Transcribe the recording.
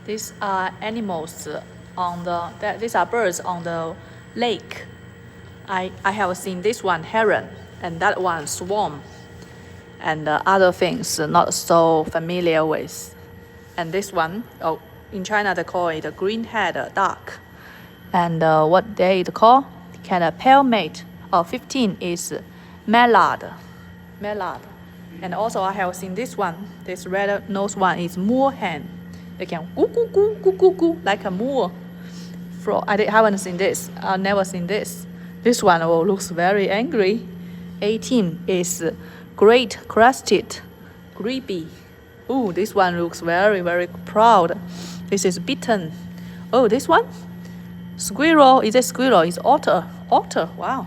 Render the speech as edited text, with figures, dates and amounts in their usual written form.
These are animals on these are birds on the lake. I have seen this one heron and that one swan and other things not so familiar with. And this one, in China they call it a green-headed duck. And what they call kind of pale mate 15 is mallard. And also I have seen this one, this red-nosed one is moorhen. They can goo goo goo goo goo goo like a moor. I haven't seen this. I've never seen this. This one looks very angry. 18 is great crested grebe. Oh, this one looks very, very proud. This is bittern. Oh, this one? Squirrel. Is it squirrel? It's otter. Wow.